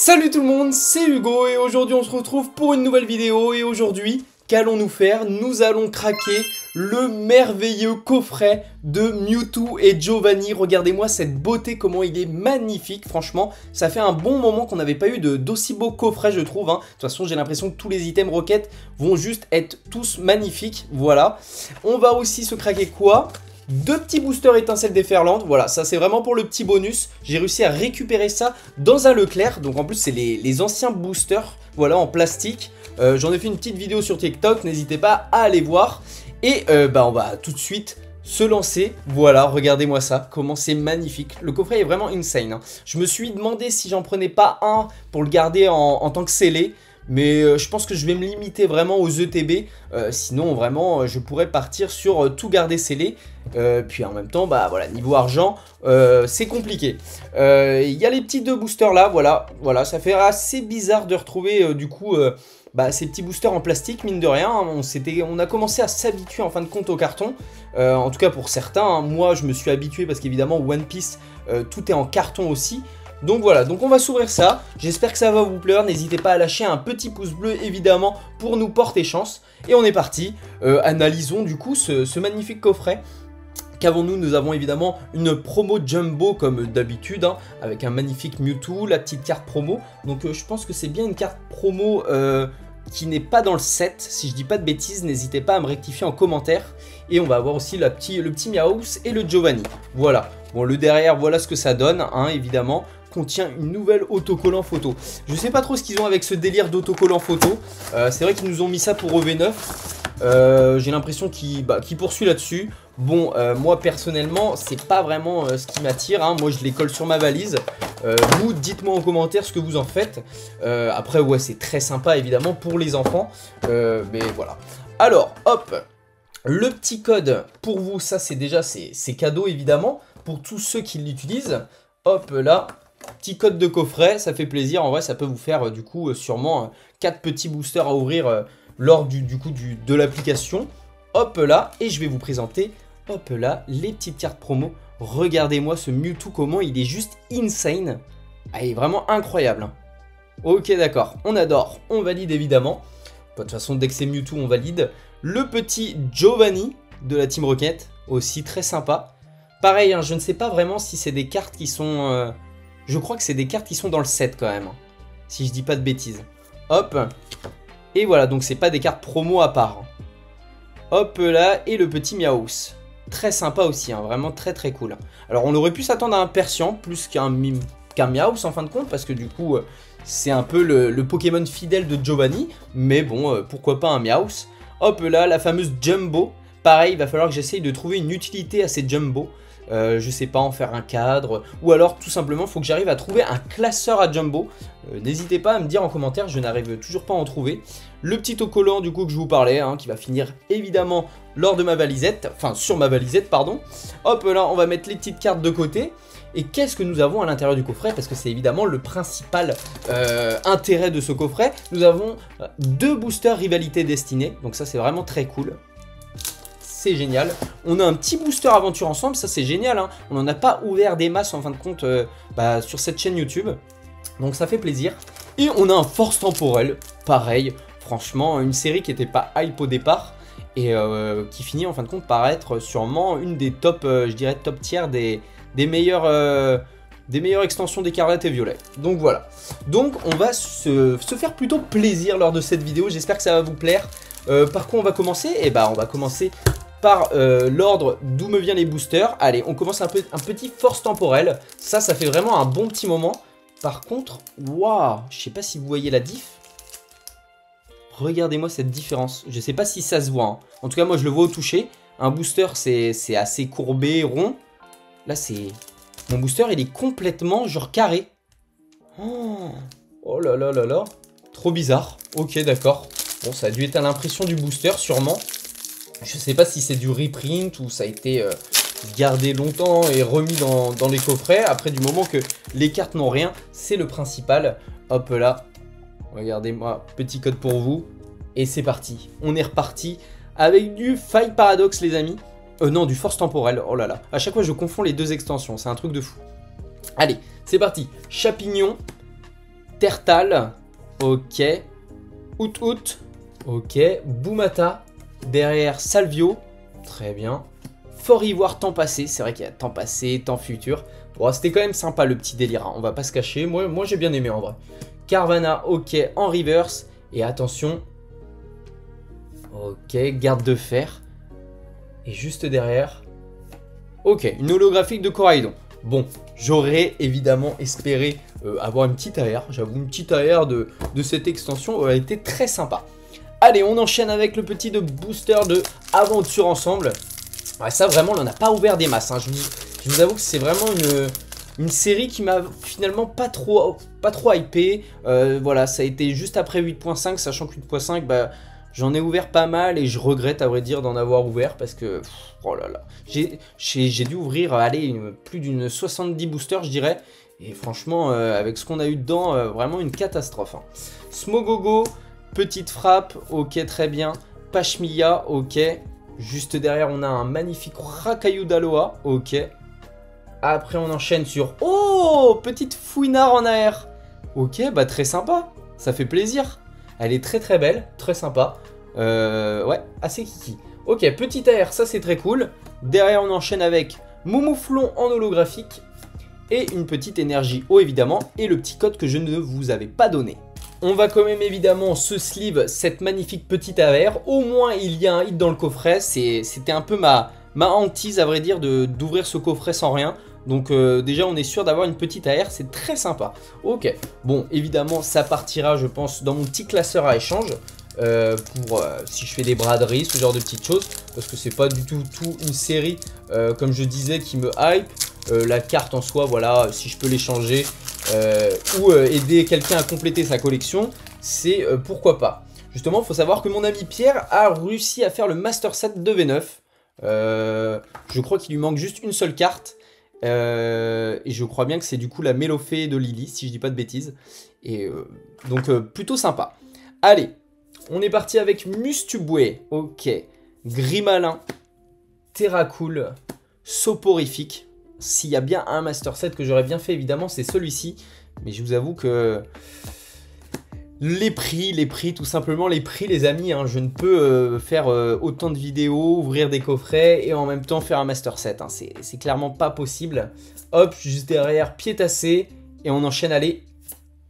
Salut tout le monde, c'est Hugo et aujourd'hui on se retrouve pour une nouvelle vidéo et aujourd'hui, qu'allons-nous faire? Nous allons craquer le merveilleux coffret de Mewtwo et Giovanni. Regardez-moi cette beauté, comment il est magnifique, franchement, ça fait un bon moment qu'on n'avait pas eu d'aussi beau coffret je trouve. De toute façon j'ai l'impression que tous les items Rocket vont juste être tous magnifiques, voilà. On va aussi se craquer quoi? Deux petits boosters étincelles déferlantes, voilà, ça c'est vraiment pour le petit bonus. J'ai réussi à récupérer ça dans un Leclerc, donc en plus c'est les anciens boosters, voilà, en plastique. J'en ai fait une petite vidéo sur TikTok, n'hésitez pas à aller voir. Et on va tout de suite se lancer, voilà, regardez-moi ça, comment c'est magnifique. Le coffret est vraiment insane, hein. Je me suis demandé si j'en prenais pas un pour le garder en tant que scellé. Mais je pense que je vais me limiter vraiment aux ETB, sinon vraiment je pourrais partir sur tout garder scellé. Puis en même temps, bah voilà, niveau argent, c'est compliqué. Il y a les petits deux boosters là, voilà, ça fait assez bizarre de retrouver du coup ces petits boosters en plastique, mine de rien. On a commencé à s'habituer en fin de compte au carton, en tout cas pour certains, hein. Moi je me suis habitué parce qu'évidemment One Piece, tout est en carton aussi. Donc voilà, donc on va s'ouvrir ça, j'espère que ça va vous plaire, n'hésitez pas à lâcher un petit pouce bleu évidemment pour nous porter chance. Et on est parti, analysons du coup ce magnifique coffret. Qu'avons-nous? Nous avons évidemment une promo jumbo comme d'habitude, hein, avec un magnifique Mewtwo, la petite carte promo. Donc je pense que c'est bien une carte promo qui n'est pas dans le set, si je dis pas de bêtises, n'hésitez pas à me rectifier en commentaire. Et on va avoir aussi le petit Meowth et le Giovanni, voilà. Bon, le derrière, voilà ce que ça donne, hein, évidemment. Contient une nouvelle autocollant photo. Je sais pas trop ce qu'ils ont avec ce délire d'autocollant photo. C'est vrai qu'ils nous ont mis ça pour EV9. J'ai l'impression qu'ils poursuivent là-dessus. Bon, moi personnellement, c'est pas vraiment ce qui m'attire, hein. Moi je les colle sur ma valise. Vous, dites-moi en commentaire ce que vous en faites. Après, ouais, c'est très sympa évidemment pour les enfants. Mais voilà. Alors, hop, le petit code pour vous, ça c'est déjà c'est cadeau évidemment pour tous ceux qui l'utilisent. Hop là. Petit code de coffret, ça fait plaisir, en vrai ça peut vous faire du coup sûrement 4 petits boosters à ouvrir lors de l'application. Hop là, et je vais vous présenter, hop là, les petites cartes promo. Regardez-moi ce Mewtwo, comment il est juste insane. Ah, il est vraiment incroyable, hein. Ok d'accord, on adore, on valide évidemment. De toute façon dès que c'est Mewtwo on valide. Le petit Giovanni de la Team Rocket, aussi très sympa. Pareil, hein, je ne sais pas vraiment si c'est des cartes qui sont... Je crois que c'est des cartes qui sont dans le set quand même, si je dis pas de bêtises. Hop. Et voilà, donc c'est pas des cartes promo à part. Hop là, et le petit Meowth. Très sympa aussi, hein, vraiment très très cool. Alors on aurait pu s'attendre à un Persian plus qu'un Meowth en fin de compte, parce que du coup c'est un peu le Pokémon fidèle de Giovanni. Mais bon, pourquoi pas un Meowth. Hop là, la fameuse Jumbo. Pareil, il va falloir que j'essaye de trouver une utilité à ces Jumbo. Je sais pas, en faire un cadre, ou alors tout simplement il faut que j'arrive à trouver un classeur à Jumbo. N'hésitez pas à me dire en commentaire, je n'arrive toujours pas à en trouver. Le petit autocollant du coup que je vous parlais, hein, qui va finir évidemment lors de ma valisette, enfin sur ma valisette pardon. Hop là, on va mettre les petites cartes de côté. Et qu'est-ce que nous avons à l'intérieur du coffret? Parce que c'est évidemment le principal intérêt de ce coffret. Nous avons deux boosters rivalité destinée, donc ça c'est vraiment très cool. C'est génial. On a un petit booster aventure ensemble, ça c'est génial, hein. On n'en a pas ouvert des masses en fin de compte sur cette chaîne YouTube. Donc ça fait plaisir. Et on a un force temporelle, pareil. Franchement, une série qui n'était pas hype au départ. Et qui finit en fin de compte par être sûrement une des top, je dirais top tiers des meilleures extensions d'Écarlate et Violet. Donc voilà. Donc on va se faire plutôt plaisir lors de cette vidéo. J'espère que ça va vous plaire. Par quoi on va commencer? Eh ben on va commencer par l'ordre d'où me viennent les boosters. Allez, on commence un petit force temporelle. Ça fait vraiment un bon petit moment. Par contre, waouh, je sais pas si vous voyez la diff. Regardez-moi cette différence. Je sais pas si ça se voit, hein. En tout cas, moi je le vois au toucher. Un booster, c'est assez courbé, rond. Là, c'est... Mon booster, il est complètement genre carré. Oh là là là là. Trop bizarre. Ok, d'accord. Bon, ça a dû être à l'impression du booster, sûrement. Je sais pas si c'est du reprint ou ça a été gardé longtemps et remis dans les coffrets. Après, du moment que les cartes n'ont rien, c'est le principal. Hop là. Regardez-moi, petit code pour vous. Et c'est parti. On est reparti avec du Fight Paradox, les amis. Non, du Force Temporelle. Oh là là. À chaque fois, je confonds les deux extensions. C'est un truc de fou. Allez, c'est parti. Chapignon. Tertal. Ok. Out. Ok. Boumata. Derrière, Salvio. Très bien. Fort Ivoire, temps passé. C'est vrai qu'il y a temps passé, temps futur. Bon, c'était quand même sympa le petit délire. Hein. On va pas se cacher. Moi j'ai bien aimé en vrai. Carvana, ok, en reverse. Et attention. Ok, garde de fer. Et juste derrière. Ok, une holographique de Coraidon. Bon, j'aurais évidemment espéré avoir une petite AR. J'avoue, une petite AR de cette extension aurait été très sympa. Allez, on enchaîne avec le petit booster de Aventure Ensemble. Ouais, ça, vraiment, on n'en a pas ouvert des masses. Hein. Je vous avoue que c'est vraiment une série qui m'a finalement pas trop hypé. Voilà, ça a été juste après 8.5, sachant que 8.5, bah, j'en ai ouvert pas mal et je regrette, à vrai dire, d'en avoir ouvert parce que, oh là là, j'ai dû ouvrir, allez, plus d'une 70 boosters, je dirais. Et franchement, avec ce qu'on a eu dedans, vraiment une catastrophe. Hein. Smogogo, petite frappe, ok, très bien. Pashmilla, ok. Juste derrière, on a un magnifique Rakayu d'Aloha, ok. Après, on enchaîne sur... Oh, petite Fouinard en AR. Ok, bah très sympa, ça fait plaisir. Elle est très belle, très sympa. Ouais, assez kiki. Ok, petite AR, ça c'est très cool. Derrière, on enchaîne avec Moumouflon en holographique. Et une petite énergie eau, évidemment. Et le petit code que je ne vous avais pas donné. On va quand même évidemment se sleeve cette magnifique petite AR. Au moins, il y a un hit dans le coffret. C'était un peu ma hantise, à vrai dire, d'ouvrir ce coffret sans rien. Donc déjà, on est sûr d'avoir une petite AR. C'est très sympa. Ok, bon, évidemment, ça partira, je pense, dans mon petit classeur à échange. Si je fais des braderies, ce genre de petites choses. Parce que c'est pas du tout une série, comme je disais, qui me hype. La carte en soi, voilà, si je peux l'échanger ou aider quelqu'un à compléter sa collection, c'est pourquoi pas. Justement, il faut savoir que mon ami Pierre a réussi à faire le Master Set de V9. Je crois qu'il lui manque juste une seule carte. Et je crois bien que c'est du coup la Mélofée de Lily, si je dis pas de bêtises. Et donc plutôt sympa. Allez, on est parti avec Mustubwe. Ok, Grimalin, Terracool, Soporifique. S'il y a bien un Master Set que j'aurais bien fait, évidemment, c'est celui-ci. Mais je vous avoue que les prix, tout simplement, les prix, les amis, hein, je ne peux faire autant de vidéos, ouvrir des coffrets et en même temps faire un Master Set. Hein, c'est clairement pas possible. Hop, juste derrière, pied tassé. Et on enchaîne, allez.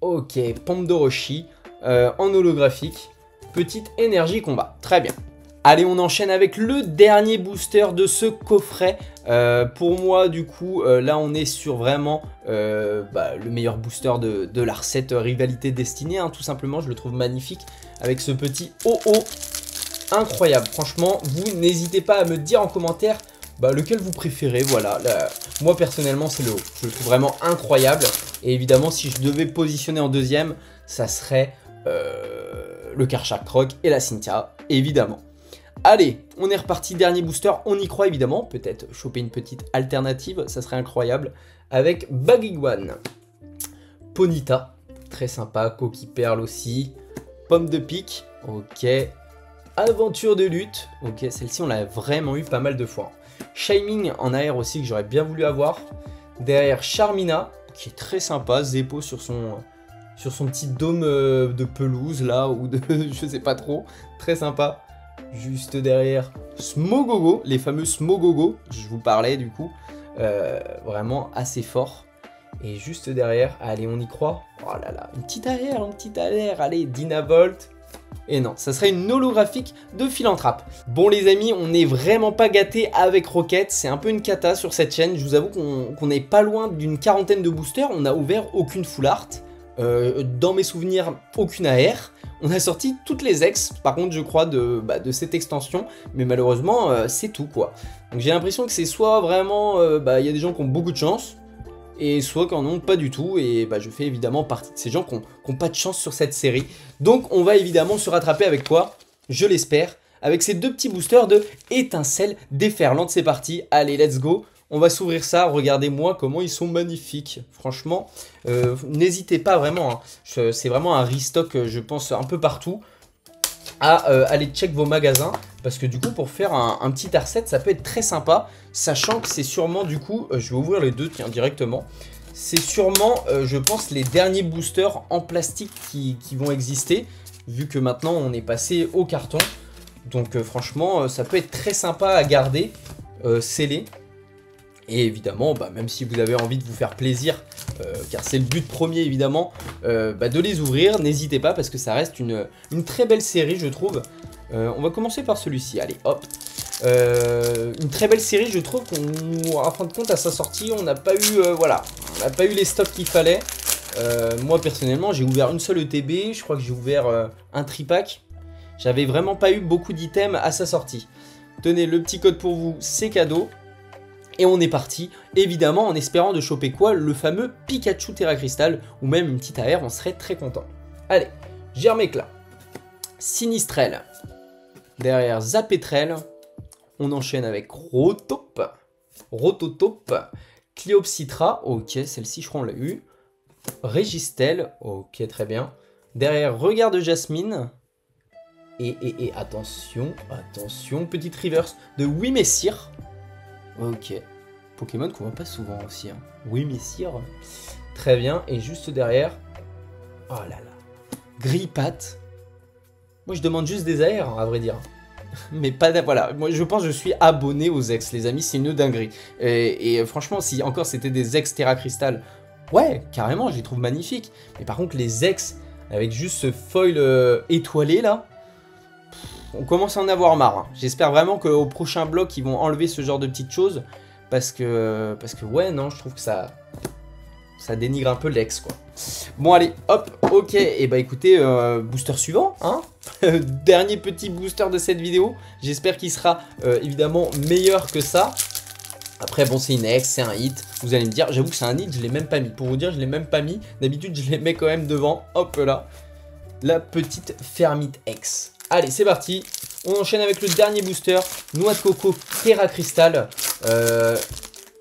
Ok, Pompe d'Orochi en holographique. Petite énergie combat. Très bien. Allez, on enchaîne avec le dernier booster de ce coffret. Pour moi, du coup, là, on est sur vraiment le meilleur booster de la recette Rivalité Destinée. Hein, tout simplement, je le trouve magnifique avec ce petit OO incroyable. Franchement, vous n'hésitez pas à me dire en commentaire lequel vous préférez. Voilà, moi, personnellement, c'est le haut. Je le trouve vraiment incroyable. Et évidemment, si je devais positionner en deuxième, ça serait le Karchak Rock et la Cynthia, évidemment. Allez, on est reparti, dernier booster, on y croit évidemment, peut-être choper une petite alternative, ça serait incroyable, avec Bagiguan, Ponyta, très sympa, Coquille Perle aussi, Pomme de Pique, ok, Aventure de Lutte, ok, celle-ci on l'a vraiment eu pas mal de fois, Shining en AR aussi que j'aurais bien voulu avoir, derrière Charmina, qui est très sympa, Zeppo sur son petit dôme de pelouse là, ou de je sais pas trop, très sympa. Juste derrière Smogogo, les fameux Smogogo, je vous parlais du coup, vraiment assez fort. Et juste derrière, allez on y croit, oh là là, une petite AR, allez Dynavolt. Et non, ça serait une holographique de Philanthrape. Bon les amis, on n'est vraiment pas gâtés avec Rocket, c'est un peu une cata sur cette chaîne. Je vous avoue qu'on n'est pas loin d'une quarantaine de boosters, on n'a ouvert aucune full art. Dans mes souvenirs, aucune AR. On a sorti toutes les ex, par contre je crois, de cette extension, mais malheureusement c'est tout quoi. Donc j'ai l'impression que c'est soit vraiment, y a des gens qui ont beaucoup de chance, et soit qui en ont pas du tout, et je fais évidemment partie de ces gens qui ont pas de chance sur cette série. Donc on va évidemment se rattraper avec quoi? Je l'espère, avec ces deux petits boosters de étincelles déferlantes. C'est parti, allez let's go. On va s'ouvrir ça, regardez-moi comment ils sont magnifiques. Franchement, n'hésitez pas vraiment. Hein. C'est vraiment un restock, je pense, un peu partout. À aller check vos magasins. Parce que du coup, pour faire un petit R7, ça peut être très sympa. Sachant que c'est sûrement, du coup, je vais ouvrir les deux, tiens, directement. c'est sûrement, je pense, les derniers boosters en plastique qui vont exister, vu que maintenant on est passé au carton. Donc franchement, ça peut être très sympa à garder, scellé. Et évidemment, même si vous avez envie de vous faire plaisir, car c'est le but premier évidemment, de les ouvrir, n'hésitez pas parce que ça reste une très belle série je trouve. On va commencer par celui-ci, allez hop. Une très belle série je trouve qu'en fin de compte à sa sortie on n'a pas eu, voilà, on n'a pas eu les stocks qu'il fallait. Moi personnellement j'ai ouvert une seule ETB, je crois que j'ai ouvert un tripack. J'avais vraiment pas eu beaucoup d'items à sa sortie. Tenez le petit code pour vous, c'est cadeau. Et on est parti, évidemment en espérant de choper quoi? Le fameux Pikachu Terra Crystal, ou même une petite AR, on serait très content. Allez, Germéclats, Sinistrel, derrière Zapetrel, on enchaîne avec Rotope, Cleopsitra, ok, celle-ci je crois on l'a eu, Régistel, ok très bien, derrière Regard de Jasmine, et attention, petite reverse de Wimessir. Ok, Pokémon qu'on voit pas souvent aussi. Hein. Oui, messire. Très bien, et juste derrière... Oh là là. Grippat. Moi, je demande juste des AR, à vrai dire. Mais pas... Voilà, moi, je pense que je suis abonné aux ex, les amis. C'est une dinguerie. Et franchement, si encore c'était des ex Terra Crystal, ouais, carrément, je les trouve magnifiques. Mais par contre, les ex, avec juste ce foil étoilé, là... On commence à en avoir marre. Hein. J'espère vraiment qu'au prochain bloc, ils vont enlever ce genre de petites choses. Parce que ouais, non, je trouve que ça dénigre un peu l'ex, quoi. Bon, allez, hop, ok. Et écoutez, booster suivant, hein. Dernier petit booster de cette vidéo. J'espère qu'il sera évidemment meilleur que ça. Après, bon, c'est une ex, c'est un hit. Vous allez me dire, j'avoue que c'est un hit, je l'ai même pas mis. Pour vous dire, je l'ai même pas mis. D'habitude, je les mets quand même devant. Hop là. La petite Fermite X. Allez, c'est parti. On enchaîne avec le dernier booster. Noix de coco Terra Crystal.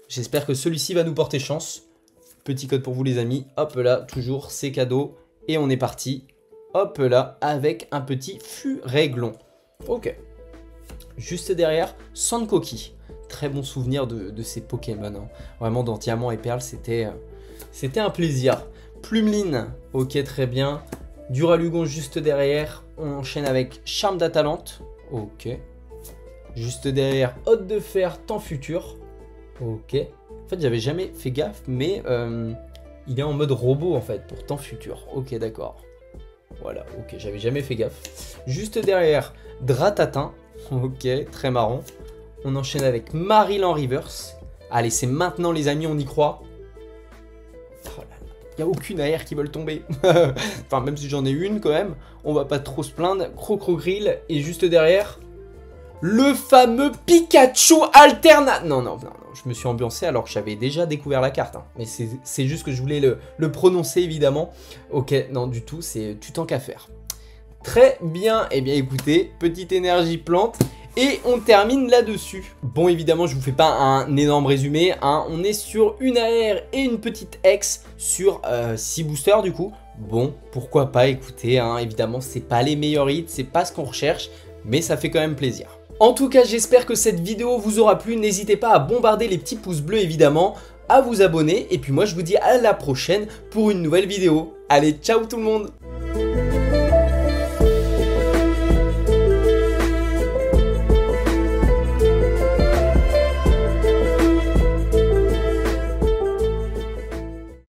J'espère que celui-ci va nous porter chance. Petit code pour vous les amis. Hop là, toujours, c'est cadeau. Et on est parti. Hop là, avec un petit Furéglon. Ok. Juste derrière, Sankoki. Très bon souvenir de ces Pokémon. Hein. Vraiment, dans Diamant et Perle, c'était un plaisir. Plumeline. Ok, très bien. Duralugon juste derrière. On enchaîne avec Charme d'Atalante. Ok. Juste derrière, Hôte de Fer, Temps Futur. Ok. En fait, j'avais jamais fait gaffe, mais il est en mode robot, en fait, pour Temps Futur. Ok, d'accord. Voilà, ok, j'avais jamais fait gaffe. Juste derrière, Dratatin. Ok, très marrant. On enchaîne avec Marilyn Reverse. Allez, c'est maintenant, les amis, on y croit. Oh là là. Il n'y a aucune AR qui veut tomber. Enfin, même si j'en ai une quand même, on va pas trop se plaindre. Crocodile. Et juste derrière, le fameux Pikachu Alternate. Non, je me suis ambiancé alors que j'avais déjà découvert la carte. Hein. Mais c'est juste que je voulais le prononcer évidemment. Ok, non, du tout, c'est tu tant qu'à faire. Très bien. Eh bien, écoutez, petite énergie plante. Et on termine là-dessus. Bon, évidemment, je vous fais pas un énorme résumé. Hein. On est sur une AR et une petite X sur 6 boosters du coup. Bon, pourquoi pas, écoutez, hein, évidemment, c'est pas les meilleurs hits, c'est pas ce qu'on recherche, mais ça fait quand même plaisir. En tout cas, j'espère que cette vidéo vous aura plu. N'hésitez pas à bombarder les petits pouces bleus, évidemment, à vous abonner. Et puis moi, je vous dis à la prochaine pour une nouvelle vidéo. Allez, ciao tout le monde!